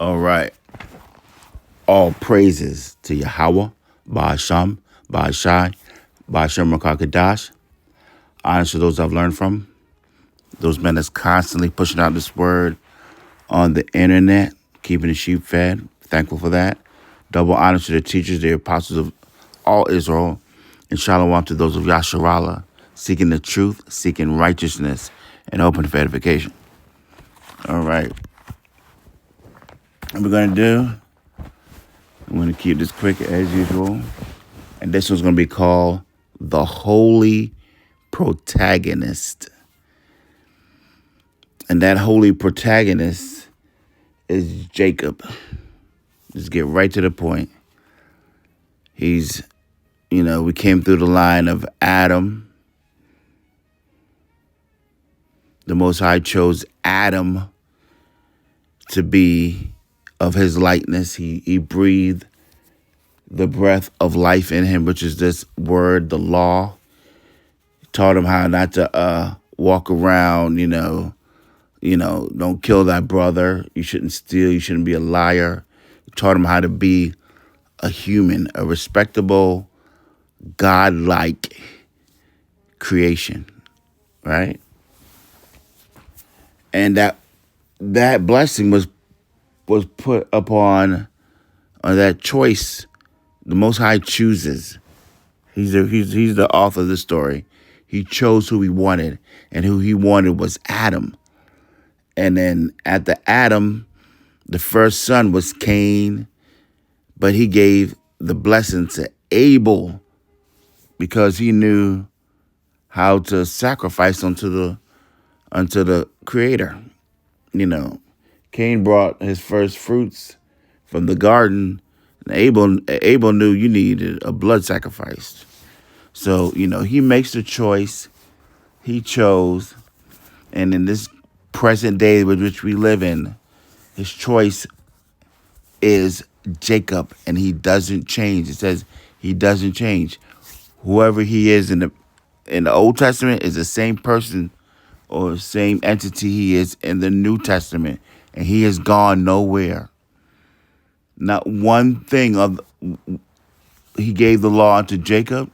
All right. All praises to Yahweh, Ba'asham, Ba'ashai, Ba'ashem Rakakadash. Honors to those I've learned from. Those men that's constantly pushing out this word on the internet, keeping the sheep fed. Thankful for that. Double honor to the teachers, the apostles of all Israel. And shalom to those of Yasharallah, seeking the truth, seeking righteousness, and open for edification. All right. What we're going to do, I'm going to keep this quick as usual. And this one's going to be called The Holy Protagonist. And that holy protagonist is Jacob. Just get right to the point. He's, we came through the line of Adam. The Most High chose Adam to be of his likeness. He breathed the breath of life in him, which is this word, the law. He taught him how not to walk around, don't kill thy brother. You shouldn't steal. You shouldn't be a liar. He taught him how to be a human, a respectable, God-like creation, right? And that blessing was put upon that choice. The Most High chooses. He's the author of the story. He chose who he wanted, and who he wanted was Adam. And then after Adam, the first son was Cain, but he gave the blessing to Abel because he knew how to sacrifice unto the Creator. Cain brought his first fruits from the garden, and Abel knew you needed a blood sacrifice. So, he makes the choice. He chose, and in this present day with which we live in, his choice is Jacob, and he doesn't change. It says he doesn't change. Whoever he is in the Old Testament is the same person or same entity he is in the New Testament, and he has gone nowhere. Not one thing he gave the law unto Jacob,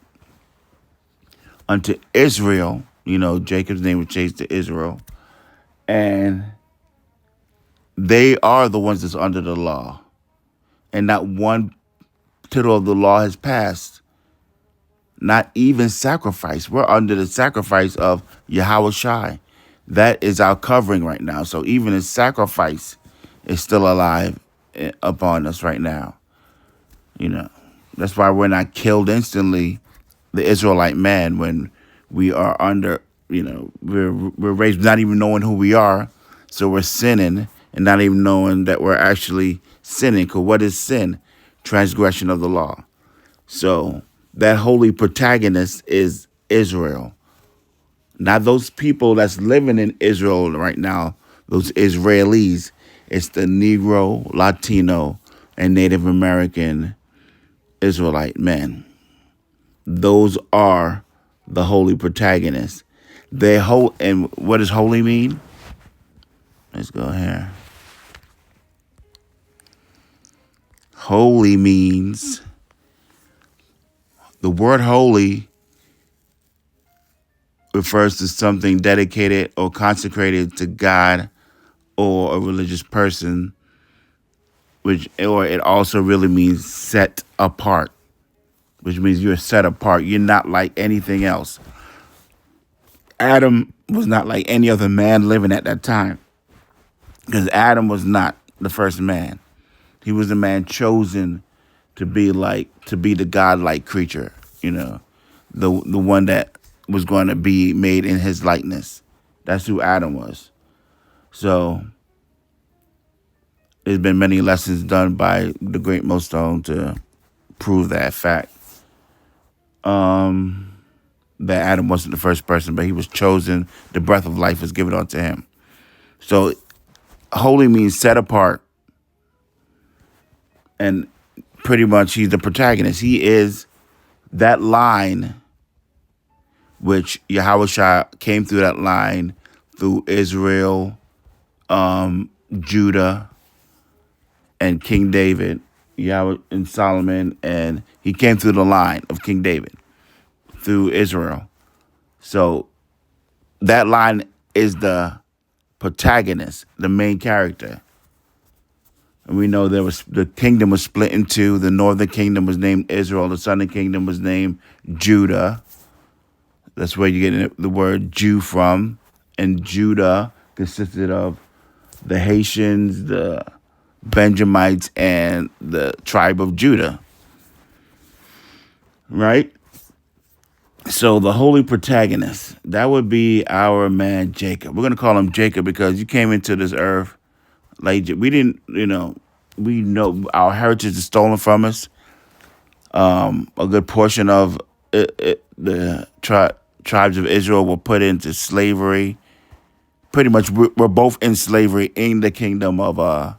unto Israel. Jacob's name was changed to Israel. And they are the ones that's under the law. And not one tittle of the law has passed. Not even sacrifice. We're under the sacrifice of Yahweh Shai. That is our covering right now. So even his sacrifice is still alive upon us right now. That's why we're not killed instantly, the Israelite man, when we are under, we're raised not even knowing who we are. So we're sinning and not even knowing that we're actually sinning. Because what is sin? Transgression of the law. So that holy protagonist is Israel. Not those people that's living in Israel right now, those Israelis. It's the Negro, Latino, and Native American Israelite men. Those are the holy protagonists. And what does holy mean? Let's go here. Holy means, the word holy refers to something dedicated or consecrated to God or a religious person, or it also really means set apart, which means you're set apart. You're not like anything else. Adam was not like any other man living at that time, because Adam was not the first man. He was the man chosen to be the God-like creature, the one that was going to be made in his likeness. That's who Adam was. So there's been many lessons done by the great Millstone to prove that fact. That Adam wasn't the first person, but he was chosen. The breath of life was given unto him. So holy means set apart. And pretty much he's the protagonist. He is that line, which Yahweh Shai came through that line through Israel, Judah, and King David, Yahweh and Solomon, and he came through the line of King David through Israel. So that line is the protagonist, the main character. And we know the kingdom was split in two. The northern kingdom was named Israel. The southern kingdom was named Judah. That's where you get the word Jew from. And Judah consisted of the Haitians, the Benjamites, and the tribe of Judah. Right? So the holy protagonist, that would be our man Jacob. We're going to call him Jacob because you came into this earth like we didn't, we know our heritage is stolen from us. A good portion of the tribes of Israel were put into slavery. Pretty much, we're both in slavery in the kingdom of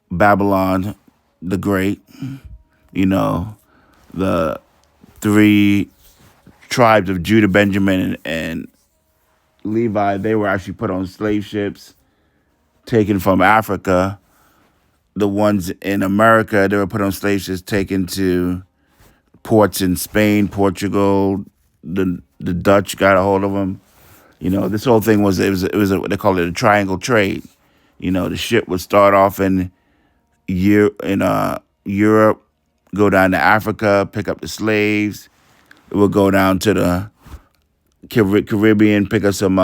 Babylon the Great. The three tribes of Judah, Benjamin, and Levi, they were actually put on slave ships taken from Africa. The ones in America, they were put on slave ships taken to ports in Spain, Portugal. The Dutch got a hold of them. This whole thing was what they call it a triangle trade. The ship would start off in Europe, go down to Africa, pick up the slaves. It would go down to the Caribbean, pick up some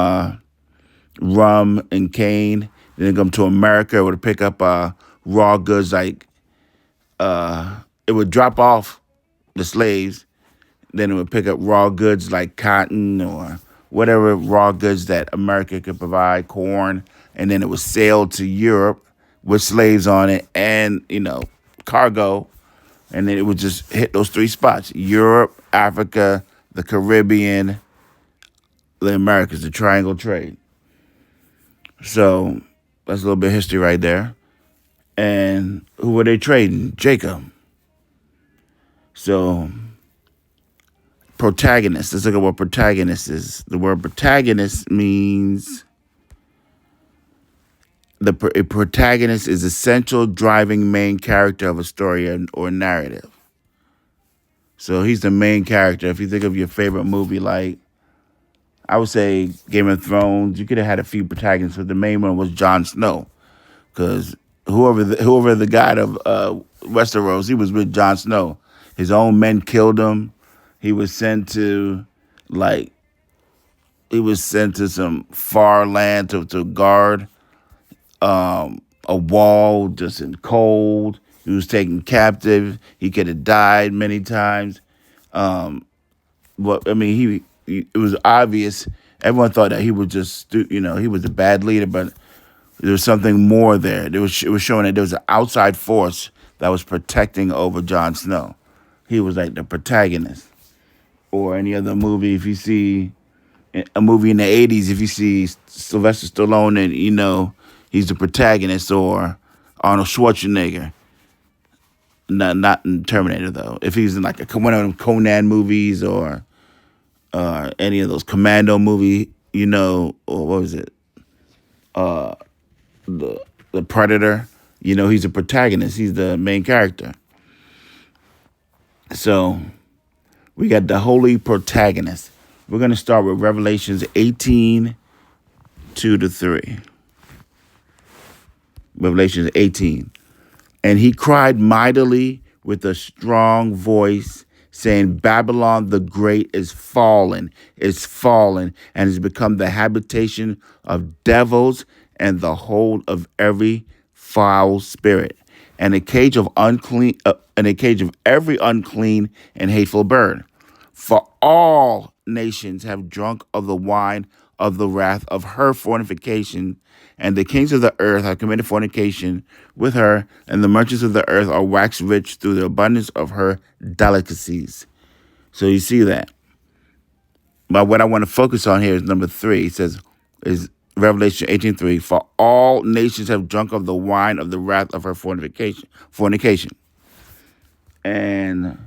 rum and cane. Then come to America, it would pick up raw goods like it would drop off the slaves. Then it would pick up raw goods like cotton or whatever raw goods that America could provide, corn. And then it would sail to Europe with slaves on it and, cargo. And then it would just hit those three spots: Europe, Africa, the Caribbean, the Americas, the triangle trade. So that's a little bit of history right there. And who were they trading? Jacob. So protagonist. Let's look at what protagonist is. The word protagonist means a protagonist is the central driving main character of a story or narrative. So he's the main character. If you think of your favorite movie, like I would say Game of Thrones, you could have had a few protagonists, but the main one was Jon Snow, because whoever the god of Westeros, he was with Jon Snow. His own men killed him. He was sent to some far land to guard a wall just in cold. He was taken captive. He could have died many times. But I mean, it was obvious. Everyone thought that he was just, he was a bad leader, but there was something more there. It was showing that there was an outside force that was protecting over Jon Snow. He was like the protagonist. Or any other movie, if you see a movie in the 80s, if you see Sylvester Stallone and, he's the protagonist, or Arnold Schwarzenegger. Not in Terminator, though. If he's in like one of them Conan movies or any of those Commando movie, or what was it? The Predator, he's a protagonist. He's the main character. So we got the Holy Protagonist. We're going to start with Revelations 18, 2-3. Revelations 18. And he cried mightily with a strong voice, saying, Babylon the Great is fallen, and has become the habitation of devils and the hold of every foul spirit, and a cage of every unclean and hateful bird. For all nations have drunk of the wine of the wrath of her fornication, and the kings of the earth have committed fornication with her, and the merchants of the earth are waxed rich through the abundance of her delicacies. So you see that. But what I want to focus on here is number 3. It says, is Revelation 18:3. For all nations have drunk of the wine of the wrath of her fornication. And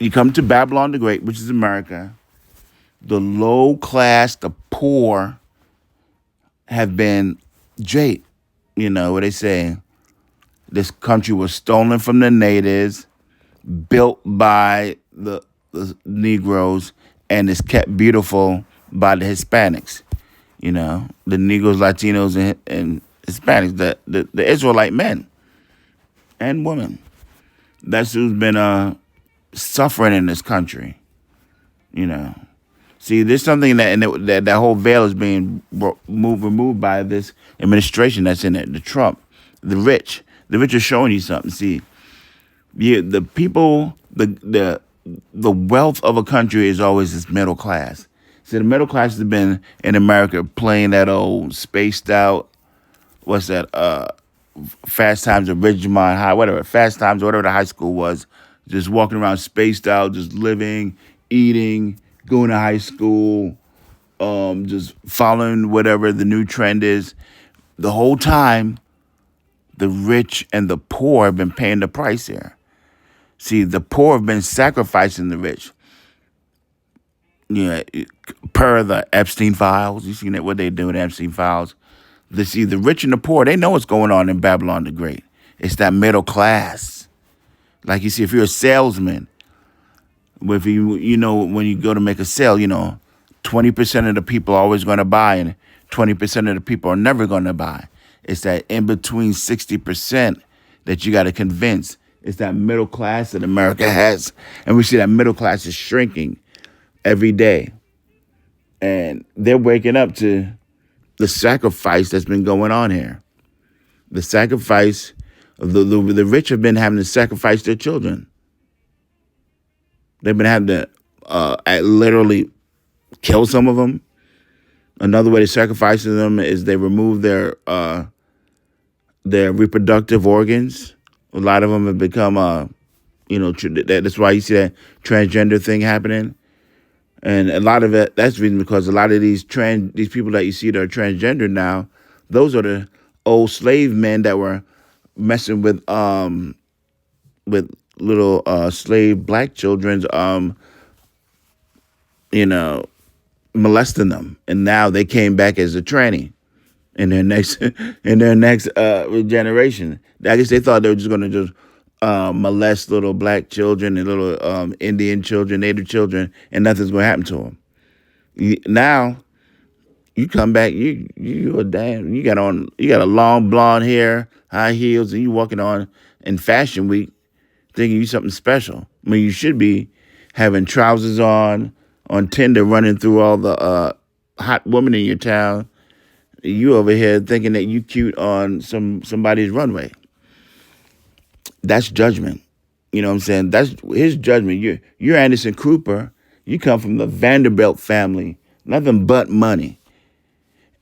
you come to Babylon the Great, which is America. The low class, the poor, have been What they say, this country was stolen from the natives, built by the Negroes, and is kept beautiful by the Hispanics. The Negroes, Latinos, and Hispanics, the Israelite men and women. That's who's been suffering in this country. You know. See, there's something that whole veil is being removed by this administration that's in it. The Trump, the rich are showing you something. See, the people, the wealth of a country is always this middle class. See, the middle class has been in America playing that old spaced out, what's that? Fast Times at Ridgemont High, whatever, Fast Times, whatever the high school was, just walking around spaced out, just living, eating, going to high school, just following whatever the new trend is. The whole time, the rich and the poor have been paying the price here. See, the poor have been sacrificing the rich. Yeah, per the Epstein files, you seen that what they do with Epstein files. The rich and the poor, they know what's going on in Babylon the Great. It's that middle class. Like you see, if you're a salesman, if when you go to make a sale, 20% of the people are always going to buy and 20% of the people are never going to buy. It's that in between 60% that you got to convince. It's that middle class that America has. And we see that middle class is shrinking every day. And they're waking up to the sacrifice that's been going on here. The sacrifice of the rich have been having to sacrifice their children. They've been having to literally kill some of them. Another way to sacrifice them is they remove their reproductive organs. A lot of them have become, that's why you see that transgender thing happening. And a lot of it, that's the reason because a lot of these people that you see that are transgender now, those are the old slave men that were messing with little slave black children's, molesting them, and now they came back as a tranny in their next generation. I guess they thought they were just going to just molest little black children and little Indian children, Native children, and nothing's going to happen to them. Now you come back, you got a long blonde hair, high heels, and you walking on in Fashion Week, thinking you something special. I mean, you should be having trousers on Tinder, running through all the hot women in your town. You over here thinking that you cute on somebody's runway. That's judgment. You know what I'm saying? That's his judgment. You're Anderson Cooper. You come from the Vanderbilt family, nothing but money,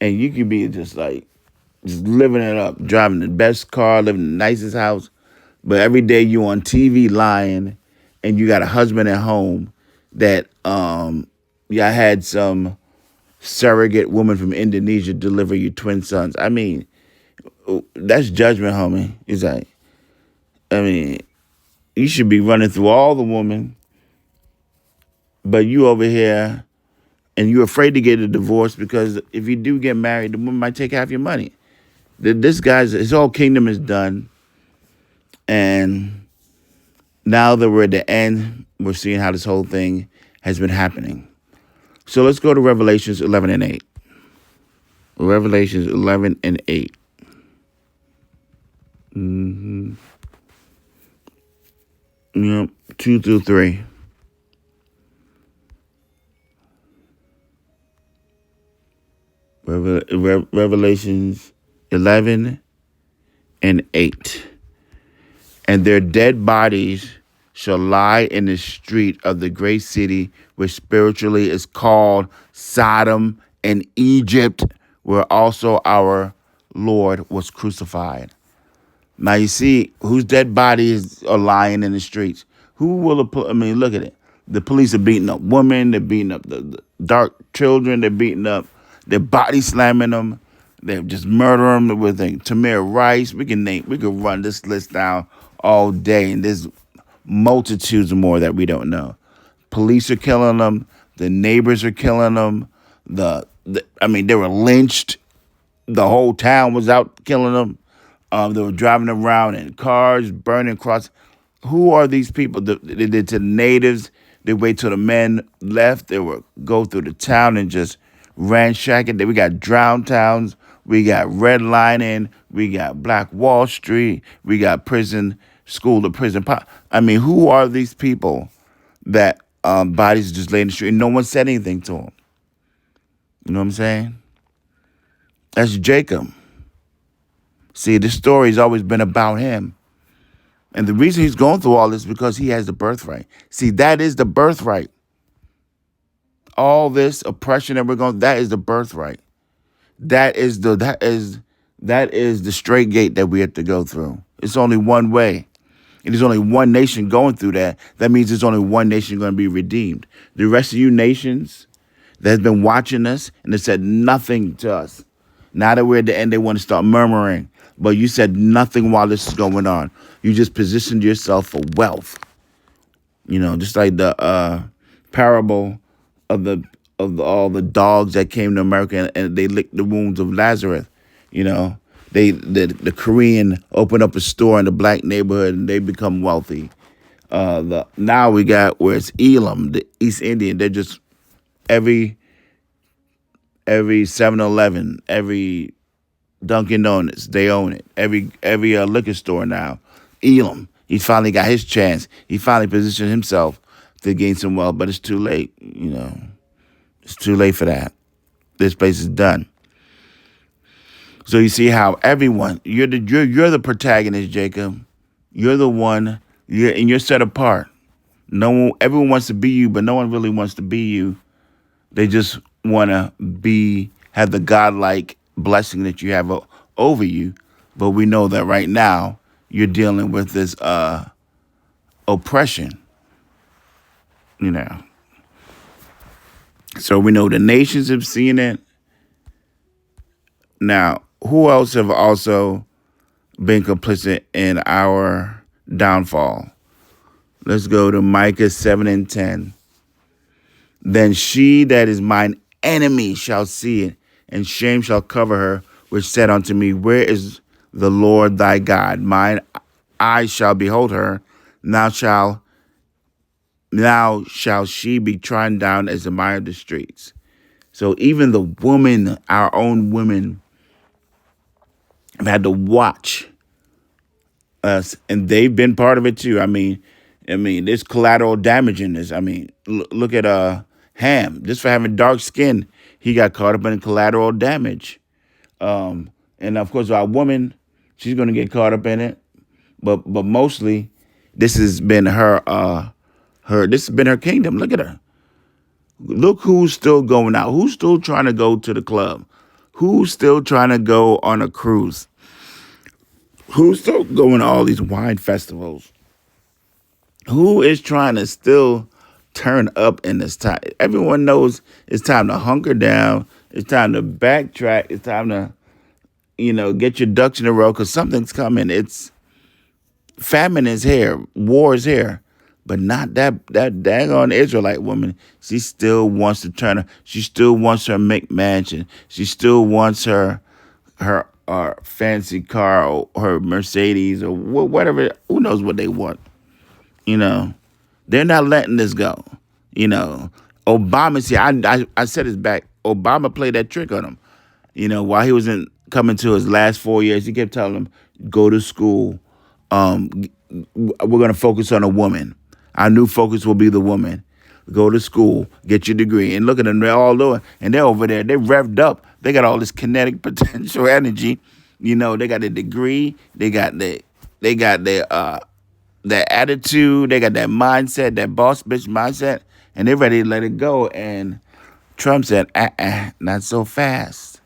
and you could be just living it up, driving the best car, living in the nicest house, but every day you on TV lying, and you got a husband at home that I had some surrogate woman from Indonesia deliver you twin sons. I mean, that's judgment, homie. It's like, you should be running through all the women, but you over here, and you're afraid to get a divorce because if you do get married, the woman might take half your money. His whole kingdom is done, and now that we're at the end, we're seeing how this whole thing has been happening. So let's go to Revelations 11 and 8. Revelations 11 and 8. Mm-hmm. 2 through 3. Revelations 11 and 8. And their dead bodies shall lie in the street of the great city, which spiritually is called Sodom and Egypt, where also our Lord was crucified. Now you see whose dead bodies are lying in the streets. Who will? Look at it. The police are beating up women. They're beating up the dark children. They're beating up. They're body slamming them. They're just murdering them with Tamir Rice. We could run this list down all day, and there's multitudes more that we don't know. Police are killing them. The neighbors are killing them. They were lynched. The whole town was out killing them. They were driving around in cars, burning cross. Who are these people? They did to the natives. They wait till the men left. They would go through the town and just ransack it. Then we got drowned towns. We got redlining. We got Black Wall Street. We got prison, school to prison. I mean, who are these people that bodies just lay in the street and no one said anything to them? You know what I'm saying? That's Jacob. See, this story's always been about him. And the reason he's going through all this is because he has the birthright. See, that is the birthright. All this oppression that we're going, that is the birthright. That is the straight gate that we have to go through. It's only one way. And there's only one nation going through that. That means there's only one nation going to be redeemed. The rest of you nations that has been watching us and have said nothing to us. Now that we're at the end, they want to start murmuring. But you said nothing while this is going on. You just positioned yourself for wealth. You know, just like the parable of all the dogs that came to America and they licked the wounds of Lazarus. You know, the Korean opened up a store in the black neighborhood and they become wealthy. Now we got where it's Elam, the East Indian. They're just every 7-Eleven, every Dunkin' Donuts, they own it. Every liquor store now, Elam. He finally got his chance. He finally positioned himself to gain some wealth, but it's too late. You know, it's too late for that. This place is done. So you see how everyone, you're the protagonist, Jacob. You're the one. You're set apart. Everyone wants to be you, but no one really wants to be you. They just want to have the godlike blessing that you have over you. But we know that right now you're dealing with this oppression, you know. So we know the nations have seen it. Now, who else have also been complicit in our downfall? Let's go to Micah 7:10. Then she that is mine enemy shall see it, and shame shall cover her, which said unto me, where is the Lord thy God? Mine eyes shall behold her. Now shall she be trodden down as the mire of the streets. So even the woman, our own women, have had to watch us, and they've been part of it too. I mean, there's collateral damage in this. I mean, look at Ham. Just for having dark skin, he got caught up in collateral damage. And of course, our woman, she's going to get caught up in it. But mostly, this has been her. This has been her kingdom. Look at her. Look who's still going out. Who's still trying to go to the club? Who's still trying to go on a cruise? Who's still going to all these wine festivals? Who is trying to still turn up in this time? Everyone knows it's time to hunker down. It's time to backtrack. It's time to, get your ducks in a row because something's coming. It's famine is here. War is here. But not that daggone Israelite woman. She still wants to turn. She still wants her McMansion. She still wants her fancy car or her Mercedes or whatever. Who knows what they want? They're not letting this go. Obama. See, I said this back. Obama played that trick on him. While he was coming to his last 4 years, he kept telling him, "Go to school. We're gonna focus on a woman. Our new focus will be the woman. Go to school, get your degree." And look at them, they're all doing, and they're over there, they're revved up. They got all this kinetic potential energy. They got their degree, they got their attitude, they got that mindset, that boss bitch mindset, and they're ready to let it go. And Trump said, not so fast.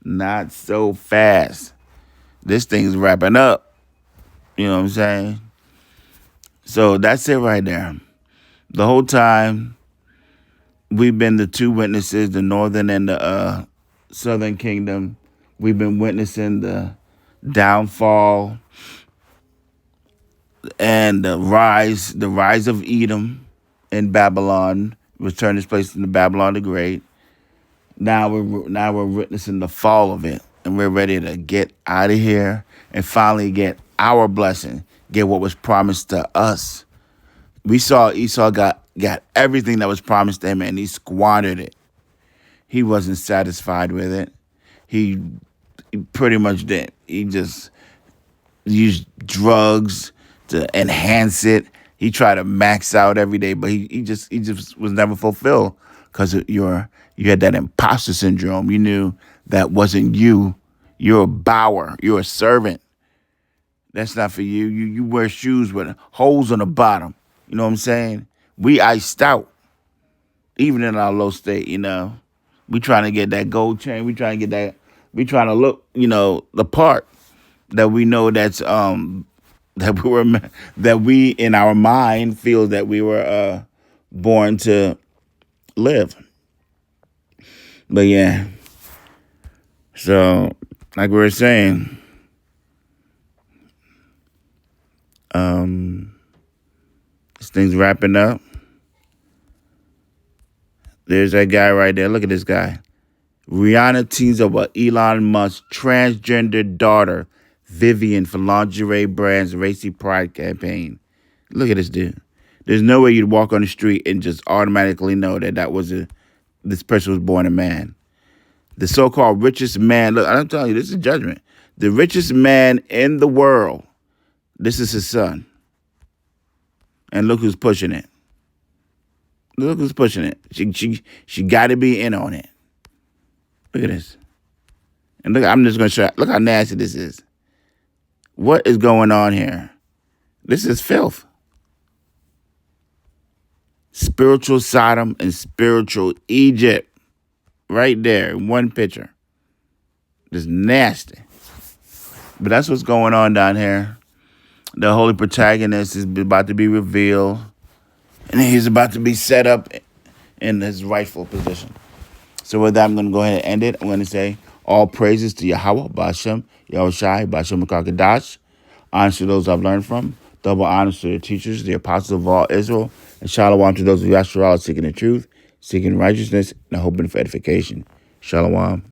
Not so fast. This thing's wrapping up. You know what I'm saying? So that's it right there. The whole time, we've been the two witnesses, the northern and the southern kingdom. We've been witnessing the downfall and the rise of Edom in Babylon, return this place into Babylon the Great. Now we're witnessing the fall of it, and we're ready to get out of here and finally get our blessing, get what was promised to us. We saw Esau got everything that was promised to him, and he squandered it. He wasn't satisfied with it. He, he pretty much did. He just used drugs to enhance it. He tried to max out every day, but he just was never fulfilled because you had that imposter syndrome. You knew that wasn't you. You're a bower. You're a servant. That's not for you. You wear shoes with holes on the bottom. You know what I'm saying? We iced out, even in our low state. We trying to get that gold chain. We trying to get that. We trying to look, the part that we know that that we in our mind feel that we were born to live. But yeah, so like we were saying, this thing's wrapping up. There's that guy right there. Look at this guy. Rihanna teams up with Elon Musk's transgender daughter, Vivian, for lingerie brand's Racy Pride campaign. Look at this dude. There's no way you'd walk on the street and just automatically know that this person was born a man. The so-called richest man. Look, I'm telling you, this is judgment. The richest man in the world. This is his son. And look who's pushing it. Look who's pushing it. She got to be in on it. Look at this. And look, I'm just going to show you. Look how nasty this is. What is going on here? This is filth. Spiritual Sodom and spiritual Egypt. Right there in one picture. Just nasty. But that's what's going on down here. The Holy Protagonist is about to be revealed. And he's about to be set up in his rightful position. So with that, I'm going to go ahead and end it. I'm going to say all praises to Yahweh, Bashem, Yahushai, Bashem Makakadash. Honors to those I've learned from. Double honors to the teachers, the apostles of all Israel. And shalom to those of Yashua seeking the truth, seeking righteousness, and hoping for edification. Shalom.